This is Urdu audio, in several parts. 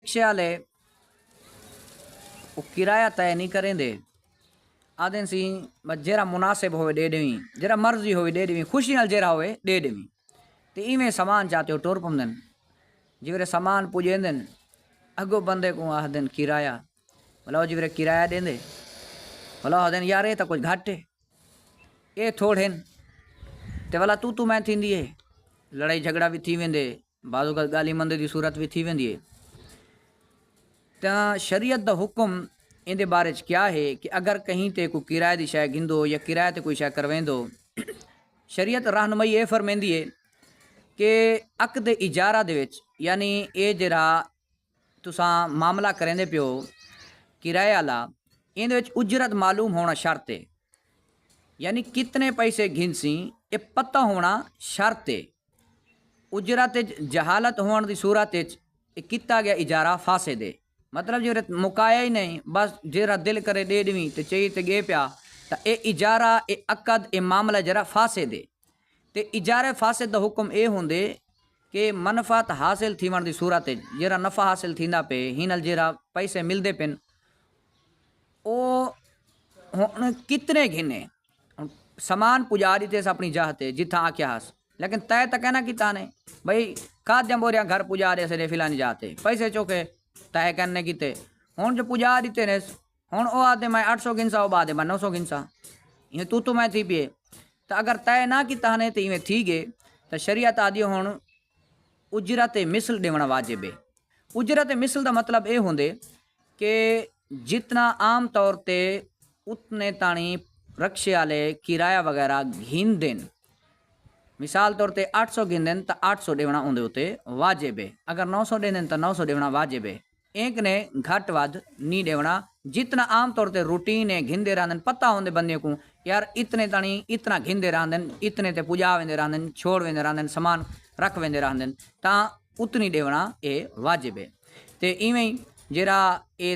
رکشے والے وہ کرایہ طے نہیں کریں دے، آدھے سی جیڑا مناسب ہوئے دے دیویں، جیڑا مرضی ہوئے دے دیویں، خوشی نال جیڑا ہوئے دے دیویں۔ تے ایویں سامان چاہتے ہو ٹور پوندن، جیویں سامان پجیندن اگو بندے کو آہدن کرایہ، بھلا جیویں کرایہ دیندے، بھلا آہدن یار یہ تو کچھ گھٹ ہے، یہ تھوڑے تے بھلا تو میں تھیندی ہے، لڑائی جھگڑا بھی تھی ویندے، بعض اوقات گالی مندے دی صورت بھی تھی ویندی ہے۔ تاں شریعت دا حکم ان دے بارے چ کیا ہے کہ اگر کہیں تے کوئی کرایہ دی شے گھندو یا کرایہ تے کوئی شے کرویندو، شریعت رہنمائی یہ فرمیندی ہے کہ عقد اجارہ دے وچ یعنی اے جڑا تساں معاملہ کریندے پیو کرایہ والا، ان دے وچ اجرت معلوم ہونا شرط ہے، یعنی کتنے پیسے گھنسیں یہ پتہ ہونا شرط ہے۔ اجرت جہالت ہون دی صورت وچ کیتا گیا اجارہ فاسد ہے، مطلب جو مکایا ہی نہیں، بس جیڑا دل کرے دے دیویں تے چاہیے تے گے پیا، تا اے اجارہ اے عقد اے معاملہ جرا فاسد ہے۔ تے اجارہ فاسد دا حکم اے ہوندے کہ منفعت حاصل تھیون دی صورت جیڑا نفع حاصل تھیندا پے ہی نال جیڑا پیسے ملدے پن او ہن کتنے گھنے سامان پجا دیتے اپنی جاہ تے جتھاں آکھیا ہس، لیکن طے تک کہنا کیتا نے بھائی کھاد جم بوریا گھر پجا دے سے فلانی جاتے پیسے چوکے طے کرنے کیتے، ہن جو پجا دیتے نے ہن او آتے میں 800 گنسا او بعد میں 900 گنسا، یہ تو میں تھی پیے، تو اگر طے نہ کیتا نے تو ایویں تھی گئے تو شریعت آدھی ہن اجرت مثل دیونا واجب ہے۔ اجرت مثل دا مطلب اے ہوندے کہ جتنا عام طور تے اتنے تانی رکشے والے کرایہ وغیرہ گھن دین، مثال طور تے 800 گھن دین تو 800 دیونا اندے ہوتے واجب ہے، اگر 900 دین دین تو 900 دیونا واجب ہے، ایک نے گھٹ ود نہیں دیونا، جتنا عام طور تے روٹین ہے گھن دے رہندن، پتہ ہوندے بندے کو یار اتنے تانی اتنا گھن دے رہندن، اتنے تے پجا ویندے رہندن، چھوڑ ویندے رہندن، سامان رکھ ویندے رہندن، تاں اتنی دیونا اے واجب ہے۔ تے ایویں جیڑا اے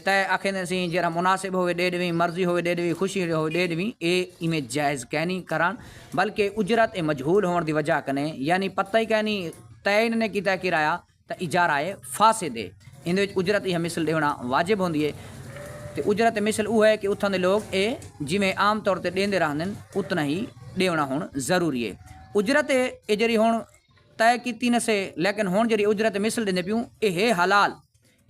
طے آکھیندے سی جیڑا مناسب ہوئے دے دیویں، مرضی ہوئے دے دیویں، خوشی ہوئے دے دیویں، اے ایویں جائز کہنی کران، بلکہ اجرت اے مجہول ہون دی وجہ کنے یعنی پتہ ہی کہنی طے نے کیتا کرایہ تا اجارہ اے فاسد ہے، ان وچ اجرت یہ مثل دیونا واجب ہوندی ہے۔ تے اجرت مثل او ہے کہ اتھاں دے لوگ اے جویں عام طور تے دیندے رہندن اتنا ہی دیونا ہون ضروری ہے۔ اجرت اے جڑی ہون طے کیتی نہ سے لیکن ہون جڑی اجرت مثل دیندے پیوں اے ہے حلال،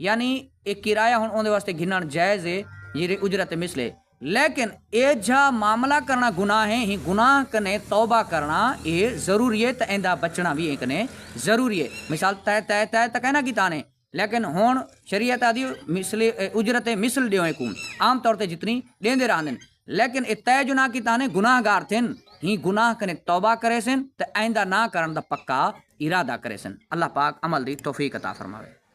یعنی اے کرایہ ہون اون دے واسطے گھنن جائز ہے جڑی اجرت مثل ہے، لیکن اے جا معاملہ کرنا گناہ ہے، ہی گناہ کنے توبہ کرنا اے ضروری ہے، تے ایندا بچنا بھی کنے ضروری ہے۔ مثال طے تا کہنا کیتا نے لیکن ہون شریعت آدھی مثل اجرت مثل دیویں کو عام طور تے جتنی دیندے رہندن، لیکن اے طے جو نہ کیتا نے گناہ گار تھن، ہی گناہ کنے توبہ کرے سن تے آئندہ نہ کرن دا پکا ارادہ کرے سن۔ اللہ پاک عمل دی توفیق عطا فرماوے۔